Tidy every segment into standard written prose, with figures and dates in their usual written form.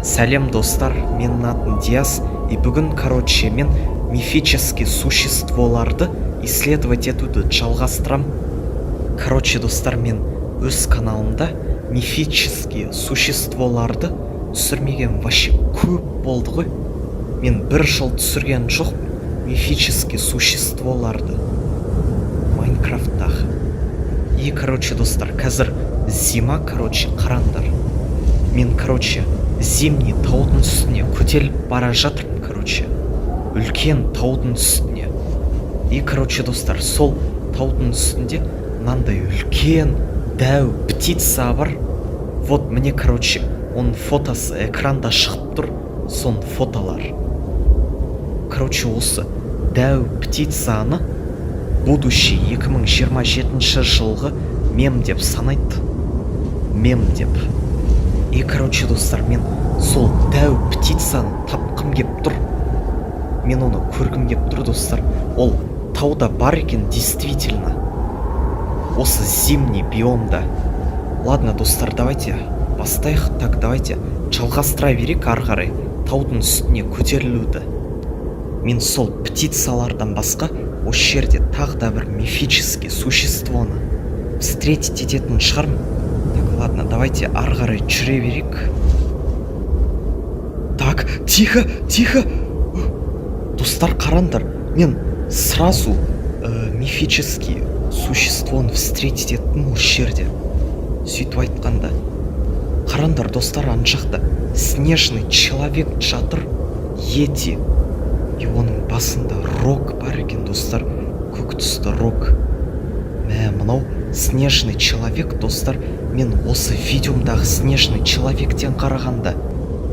Сәлем достар, менің атым Диас, и бүгін, мен мифический существоларды исследовать етуді жалғастырам. Достар, мен өз каналымда мифический существоларды түсірмеген вообще көп болды ғой. Мен бір жыл түсірген жоқ мифический существоларды Майнкрафттағы. И, достар, қазір зима, қараңдар. Мен, зимний таудың үстіне көтеріліп бара жатырмын, үлкен таудың үстіне. И, достар, сол таудың үстінде мынандай үлкен дәу птица бар. Вот мне, оның фотосы экранда шығып тұр, сон фотолар. Осы дәу птицаны будущий 2027 жылғы мем деп санайды. Мем деп. И, достар, мен сол дәу птицаны тапқым кеп тұр. Мен оны көргім кеп тұр, достар. Ол тауда бар екен, действительно. Осы зимний биомда. Ладно, достар, давайте бастайық. Так, давайте жалғастыра берейік ары қарай таудың үстіне көтерілуді. Мен сол птицалардан басқа осы жерде тағы да бір мифический существоны встретить ететін шығармын. Так, ладно, давайте ары қарай жүре берейік. Так, тихо. Достар, қараңдар, мен сразу мифический существоны встретить еттім осы жерде. Сөйтіп айтқанда. Қараңдар, достар, ана жақта снежный человек жатыр, ети. И оның басында рог бар екен, достар, көк түсті рог. Мынау снежный человек, достар, мен осы видеомдағы снежный человектен қарағанда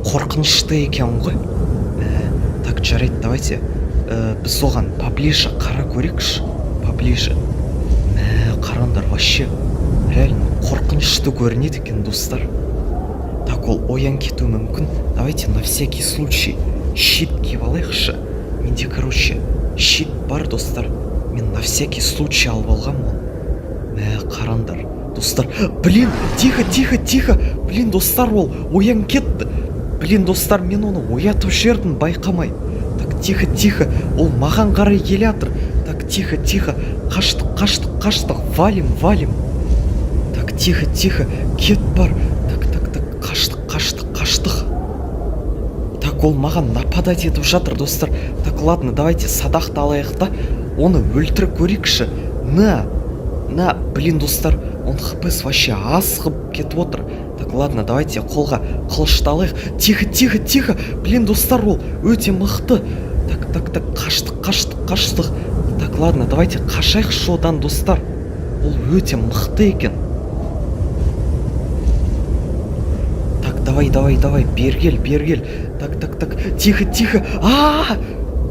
қорқынышты екен ғой. Так, жарайды, давайте біз оған поближе қара көрейікші, поближе. Қараңдар, вообще реально қорқынышты көрінеді екен, достар. Так, ол оян кету мүмкін. Давайте на всякий случай щит киіп алайықшы. Менде, щит бар, достар. Мен на всякий случай алып алғанмын. Қараңдар, достар. Блин, тихо. Блин, достар, ол оян кетті. Блин, достар, мен оны оятып жібердім байқамай. Так, тихо. Ол маған қарай келе жатыр. Так, тихо. Қаштық. Валим. Так, тихо. Кет бар. Так. Қаштық. Так, ол маған нападать етіп жатыр, достар. Так, ладно, давайте садақты алайық та оны өлтіріп көрейікші. Блин, достар, он хпс вообще асқып кетіп отыр. Так, ладно, давайте қолға қылышты алайық. Тихо. Блин, достар, ол өте мықты. Так, қаштық. Так, ладно, давайте қашайықшы одан, достар. Ол өте мықты екен. Так, давай, бергел. Так, тихо.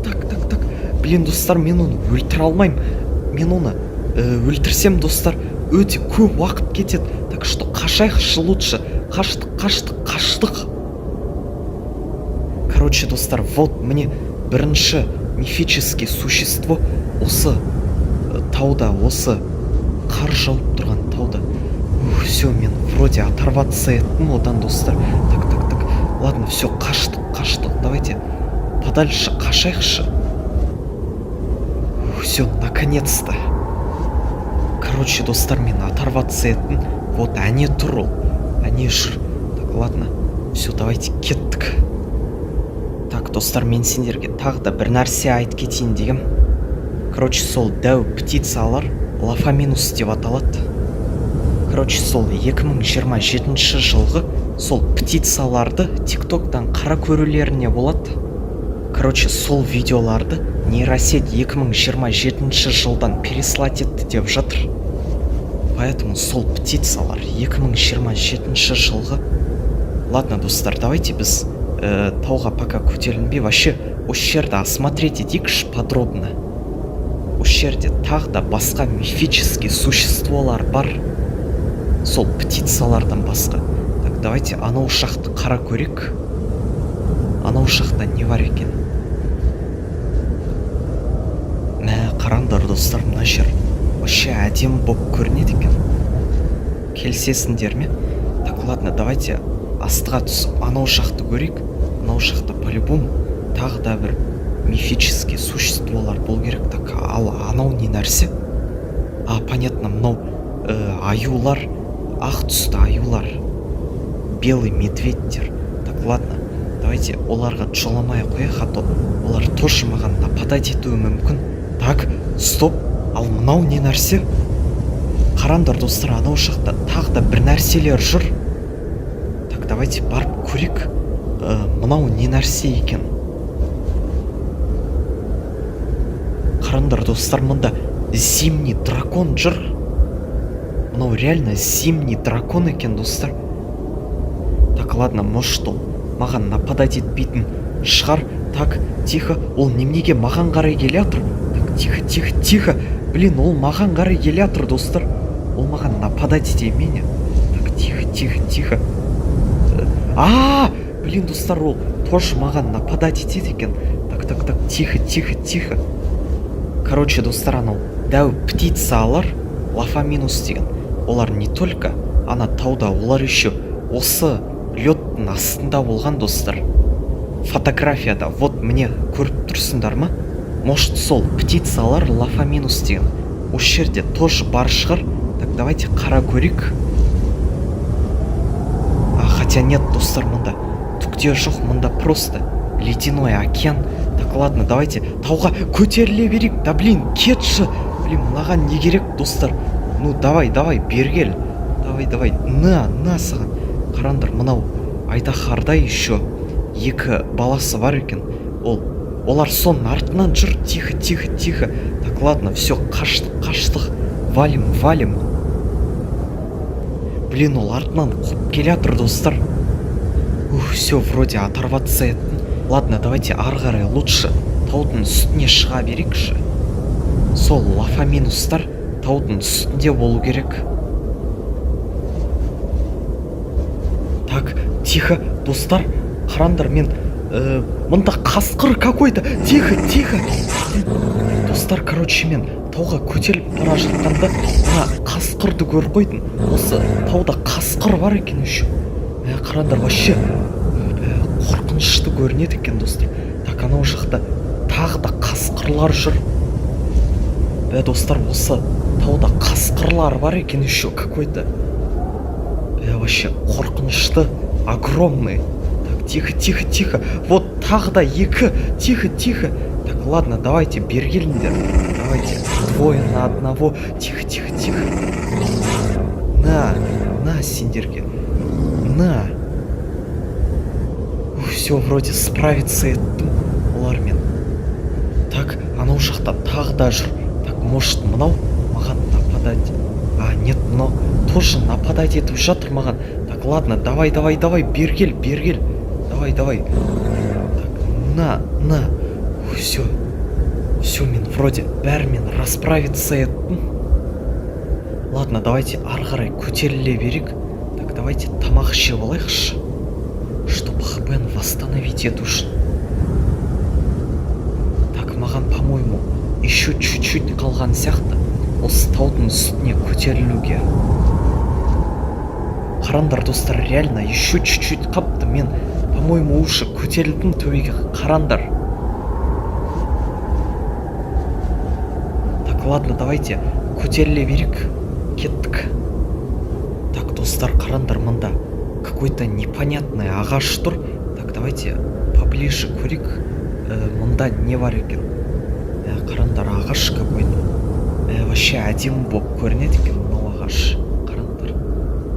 Так. Блин, достар, мен оны өлтіре алмайым. Мен оны өлтірсем, достар, өте көп уақыт кетеді. Так что қашайықшы лучше. Қаштық. Достар, вот мне бірінші мифический существо осы тауда, осы қар жауып тұрған тауда. Все, мен вроде оторваться еттім одан, достар. Так. Ладно, все, қаштық. Давайте подальше қашайықшы. Все, наконец-то. Достар, мен оторваться еттім. Вот, әне тұр ол. Әне жүр. Так, ладно. Все, давайте кеттік. Так, достар, мен сендерге тағы да бір нәрсе айтып кетейін дегем. Сол дәу птицалар лафаминус деп аталады. Сол 2027 жылғы сол птицаларды тиктоктан қара көрулеріне болады. Сол видеоларды нейросеть 2027 жылдан переслать етті деп жатыр. Поэтому сол птицалар 2027 жылғы. Ладно, достар, давайте біз тауға пока көтерілінбей, вообще осы жерді осмотреть етейікші подробно. Осы жерде тағы да басқа мифический существолар бар. Сол птицалардан басқа. Так, давайте анау шақты қара көрейік. Анау шақта не бар екен? Қараңдар, достар, мына жер вообще әдемі болып көрінеді екен. Келісесіңдер ме? Так, ладно, давайте астыға түсіп анау жақты көрейік. Анау жақта по-любому тағы да бір мифический существолар бол керек. Так, ал анау не нәрсе? Понятно, мынау аюлар, ақ түсті аюлар, белый медведьтер. Так, ладно, давайте оларға жоламай қояйық, а то олар тоже маған нападать етуі мүмкін. Так, стоп, ал мынау не нәрсе? Қараңдар достар, анау жақта тағы да бір нәрселер жүр. Так, давайте барып көрейік. Мынау не нәрсе екен? Қараңдар достар, мұнда зимний дракон жүр. Мынау реально зимний дракон екен достар. Так, ладно, может ол маған нападать етпейтін шығар. Так, тихо, ол неменеге маған қарай келе жатыр? Так, тихо. Блин, ол маған қарай келе жатыр достар. Ол маған нападать ете мене. Так, тихо. Блин, достар, ол тоже маған нападать етеді екен. Так, тихо. Короче, достар, анау дәу птицалар, лафаминус деген, олар не только ана тауда, олар еще осы лёттың астында болған достар. Фотографияда, вот мне көріп тұрсыңдар ма? Может, сол птицалар, лафаминус деген, осы жерде тоже бар шығар. Так, давайте қара көрейік. Хотя нет, достар, мұнда түкте жоқ, мұнда просто ледяной океан. Так, ладно, давайте тауға көтеріле берейік. Да, блин, кетші. Блин, мынаған не керек, достар? Ну, давай, бергел. Давай. На саған. Қараңдар, мынау айдаһарда еще екі баласы бар екен. Олар соның артынан жүр. Тихо. Так, ладно, все, қаштық. Валим. Блин, ол артынан қуып келе жатыр, достар. Все, вроде оторваться еттім. Ладно, давайте ары қарай лучше таудың үстіне шыға берейікші. Сол лафаминустар таудың үстінде болу керек. Так, тихо, достар, қараңдар, мен мұнда қасқыр какой-то. Тихо. Достар, короче, мен тауға көтеріліп бара жатқанда мына қасқырды көріп қойдым. Осы тауда қасқыр бар екен еще. Қараңдар, вообще қорқынышты көрінеді екен, достар. Так, анау жақта тағы да қасқырлар жүр. Достар, осы тауда қасқырлар бар екен еще какой-то. Вообще қорқынышты, огромный. Так, тихо. Вот тағы да екі. Тихо. Так, ладно, давайте бергеліңдер. Давайте двое на одного. Тихо. На сендерге. На. Все, вроде справиться еттім олармен. Так, анау жақта тағы да жүр. Так, может, мынау маған нападать? Нет, мынау тоже нападать етіп жатыр маған. Так, ладно, давай, бергел. Давай. Так, на. Все, мен вроде бәрімен расправиться еттім. Ладно, давайте ары қарай көтеріле берейік. Так, давайте тамақ жеп алайықшы, чтобы ХБ-ны восстановить ету үшін. Так, маған, по-моему, еще чуть-чуть қалған сияқты осы таудың үстіне көтерілуге. Қараңдар, достар, реально еще чуть-чуть қапты. Мен, по-моему, уже көтерілдім төбеге. Қараңдар. Так, ладно, давайте көтеріле берейік. Кеттік. Так, достар, қараңдар, мында какой-то непонятный ағаш тұр. Так, давайте поближе көрейік. Мында не бар екен? Қараңдар, ағаш какой-то. Вообще әдемі болып көрінеді екен мынау ағаш. Қараңдар,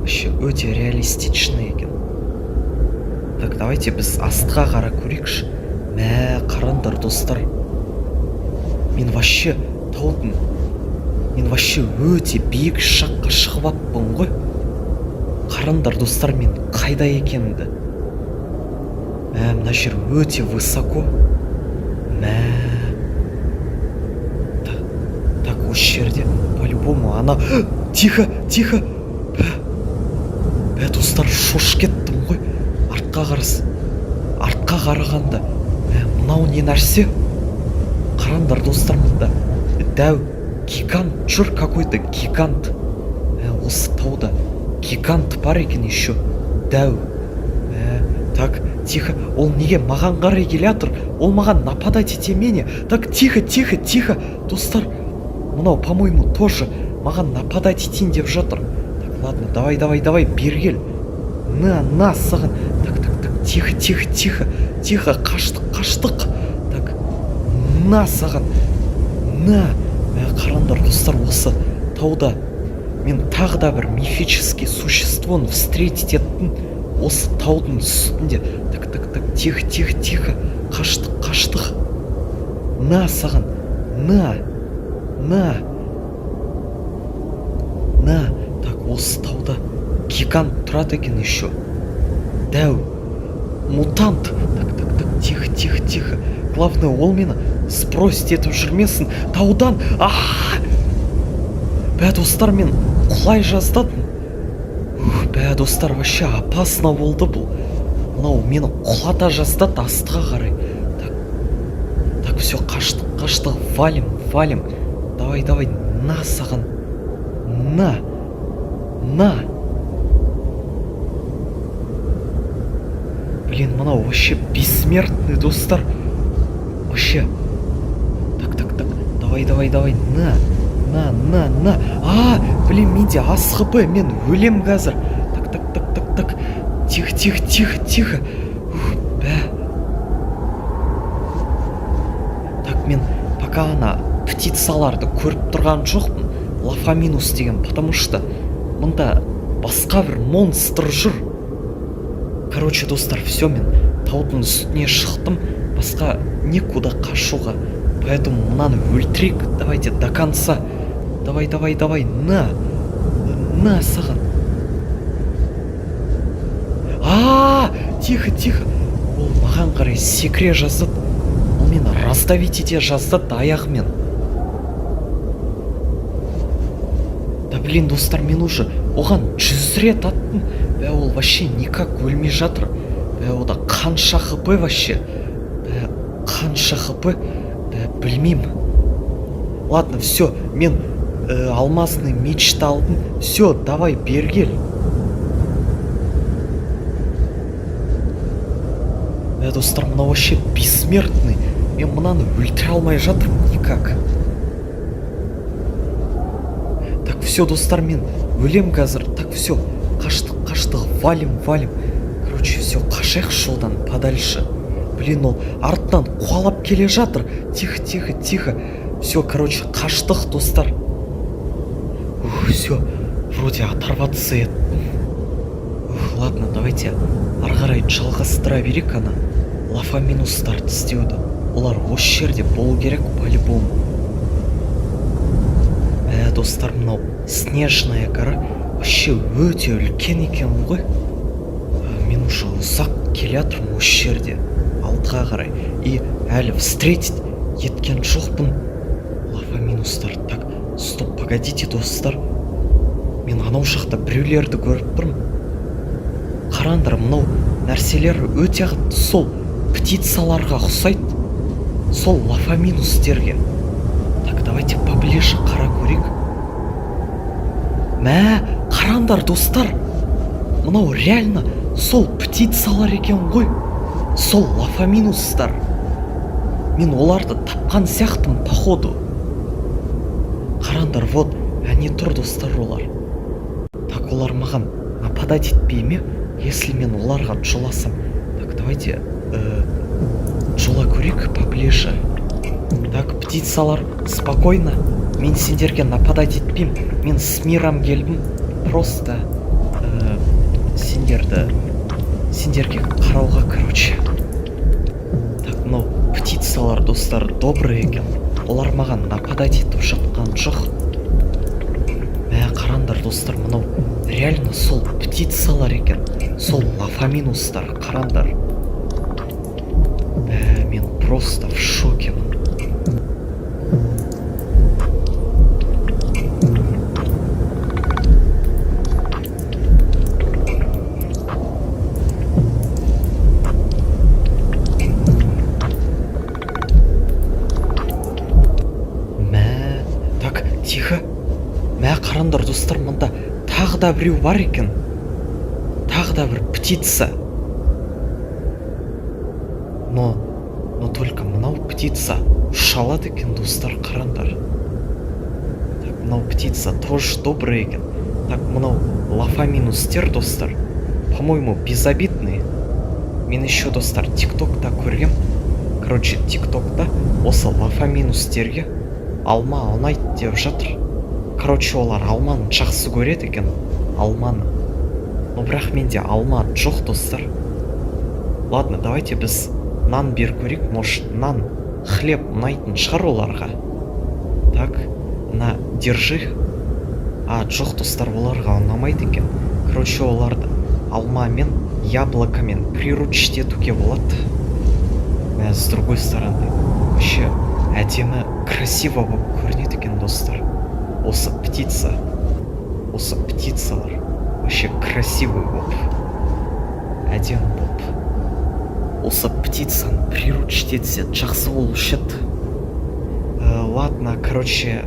вообще өте реалистичный екен. Так, давайте біз астыға қара көрейікші. Қараңдар, достар, мен вообще өте биік жаққа шығып аппын ғой. Қараңдар, достар, мен қайда екенімді. Мына жер өте высоко. Так, осы жерде по-любому ана... Тихо. Достар, шошып кеттім ғой. Артқа қарағанда мынау не нәрсе? Қараңдар, достар, мұнда дәу гигант жүр, какой-то гигант. Осы тауда гигант бар екен еще. Дәу. Так, тихо, ол неге маған қарай келе жатыр? Ол маған нападать ете мене. Так, тихо, тихо, тихо. Достар, мынау, по-моему, тоже маған нападать етейін деп жатыр. Так, ладно, давай, давай, давай, бері кел. На саған. Так, тихо, тихо, тихо. Тихо, қаштық. Так, на саған. На. Қараңдар, достар, осы тауда мен тағы да бір мифический существоны встретить еттім. Осы таудың үстінде. Так, тихо, тихо, тихо. Қаштық. На саған. На. Так, осы тауда гигант тұрады екен еще. Дәу. Мутант. Так, тихо. Главное, ол мені сбросить етіп жүрмесін. Таудан. Бә, достар, мен құлай жаздадым. Бә, достар, вообще опасно болды бұл. Мынау мені құлата жаздады астыға қарай. Так, все, қаштық. Валим. Давай, на саған. На. Блин, мынау вообще бессмертный, достар. Вообще. Так. Давай. На. Блин, менде аз хп, мен өлем қазір. Так. Тихо. Бә. Так, мен пока ана птицаларды көріп тұрған жоқпын. Лафаминус деген, потому что мұнда басқа бір монстр жүр. Короче, достар, все, мен таудың үстіне шықтым. Басқа некуда қашуға. Поэтому мынаны өлтірейік. Давайте до конца. Давай. На саған. Тихо. Ол маған қарай секіре жаздады. Ол мені раздавить ете жаздады аяғымен. Да блин, достар, мен уже оған 100 рет аттым. Бә, ол вообще никак өлмей жатыр. Бә, ода қанша хп вообще? Бә, білмеймін. Ладно, все, мен алмазный мечті алдым. Все, давай, бері кел. Бә, достар, мына вообще бессмертный. Мен мынаны өлтіре алмай жатырмын никак. Так, все, достар, мен өлем қазір. Так, все, қаштық, валим. Короче, все, қашайық шоудан подальше. Блин, ол артынан қуалап келе жатыр. Тихо. Все, короче, қаштық, достар. Все, вроде оторваться ет. Ладно, давайте ары қарай жалғастыра берейік ана лафаминустарды іздеуді. Олар осы жерде болу керек по-любому. Достар, мынау снежная гора вообще өте үлкен екен ғой. Мен уже ұзақ келе жатырмын осы жерде алдыға қарай. И әлі встретить еткен жоқпын лафаминустар. Так, стоп, погодите, достар. Мен анау жақта біреулерді көріп тұрмын. Қараңдар, мынау нәрселер өте қатты сол птицаларға ұқсайды. Сол лафаминустерге. Так, давайте поближе қара көрейік. Қараңдар, достар. Мынау реально сол птицалар екен ғой. Сол лафаминустар. Мен оларды тапқан сияқтымын, походу. Қараңдар, вот, әне тұр, достар, олар. Так, олар маған нападать етпей ме? Если мен оларға жоласам. Так, давайте жола көрейік поближе. Так, птицалар, спокойно. Мен сендерге нападать етпеймін. Мен с миром келдім. Просто сендерге қарауға, короче. Так, мынау птицалар, достар, добрый екен. Олар маған нападать етіп жатқан жоқ. Қараңдар, достар, мынау реально сол птицалар екен. Сол лафаминустар, қараңдар. Мен просто в шокемін. Так, тихо. Қараңдар, достар, мында тағы да біреу бар екен. Тағы да бір птица. но только мынау птица ұша алады екен достар, қараңдар. Так, мынау птица тоже добрый екен. Так, мынау лафаминустер достар, по-моему, безобидные. Мен еще достар тиктокта көргем. Короче, тиктокта осы лафаминустерге алма ұнайды деп жатыр. Короче, олар алманы жақсы көреді екен, алманы. Но бірақ менде алма жоқ достар. Ладно, давайте біз нан беріп көрейік. Может, нан, хлеб ұнайтын шығар оларға. Так, на, держи. А, жоқ достар, оларға ұнамайды екен. Короче, оларды алмамен, яблокамен приручить етуге болады. С другой стороны, вообще әдемі, красиво болып көрінеді екен достар. Осы птица, осы птицалар вообще красивый болып, әдемі болып. Осы птицаны приручить етсе жақсы болушы еді. Ладно, короче,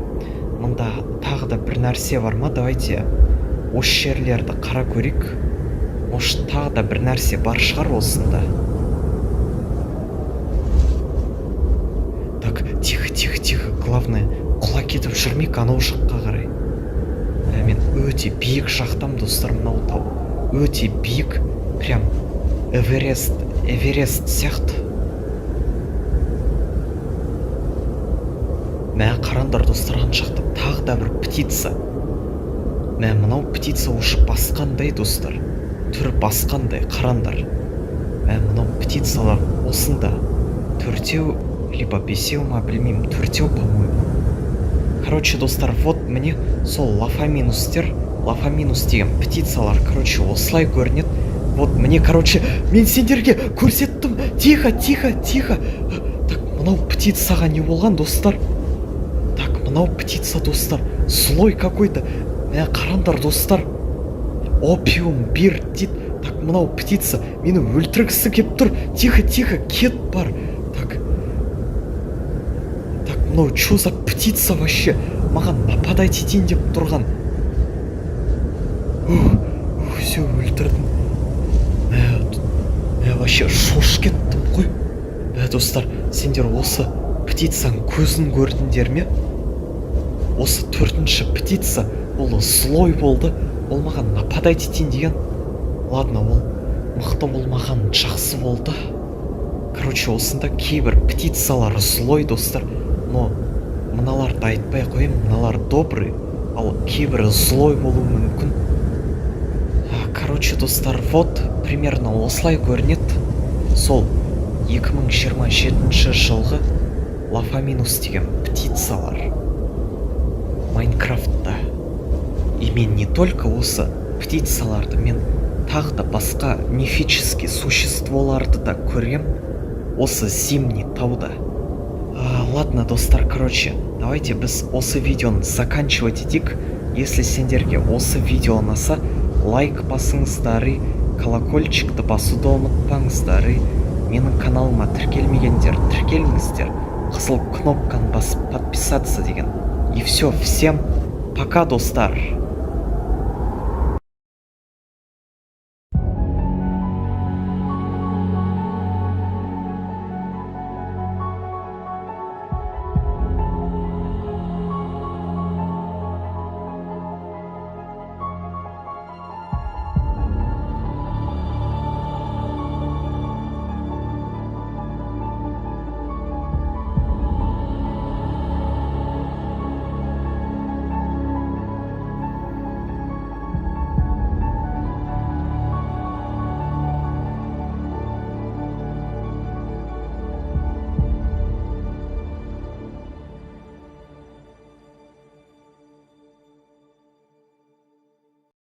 мында тағы да бір нәрсе бар ма? Давайте осы жерлерді қара көрейік. Может, тағы да бір нәрсе бар шығар осында. Так, тихо. Главное, құлап кетіп жүрмейік анау жаққа қарай. Мен өте биік жақтам достар, мынау тау. Өте биік, прям Эверест сияқты. Мә, қараңдар достар, ана жақта тағы да бір птица. Мә, мынау птица уже басқандай достар. Түрі басқандай, қараңдар. Мә, мынау птицалар осында. Төртеу, либо бесеу ма, білмеймін, төртеу, по-моему. Короче, достар, вот мне сол лафаминус деген птицалар, короче, осылай көрінеді. Вот мне, короче, мен сендерге көрсеттім. Тихо. Так, мынау птицаға не болған, достар? Так, мынау птица, достар, злой какой-то. Мә, қараңдар, достар. Опиум бир дейді. Так, мынау птица мені өлтіргісі кеп тұр. Тихо, кет бар. Так, мынау чё за птица вообще? Маған нападать етейін деп тұрған. Все, өлтірдім. Вообще шош кеттім ғой. Достар, сендер осы птицаның көзін көрдіңдер ме? Осы төртінші птица, ол злой болды. Ол маған нападать етейін деген. Ладно, ол мықты болмаған жақсы болды. Короче, осында кейбір птицалар злой достар. Но мыналарды айтпай қойым, мыналар добрый, ал кейбірі злой болуы мүмкін. Короче, достар, вот примерно осылай көрінеді. Сол 2027 жылғы лафаминус деген птицалар Майнкрафтта. И мен не только осы птицаларды, мен тағы да басқа мифический существоларды да көрем осы зимний тауда. Ладно, достар, короче, давайте біз осы видеоны заканчивать етейік. Если сендерге осы видео ұнаса, лайк басыңыздар, колокольчикті басуды ұмытпаңыздар. Менің каналыма тіркелмегендер тіркеліңіздер, қызыл кнопканы басып подписаться деген. И все, всем пока, достар.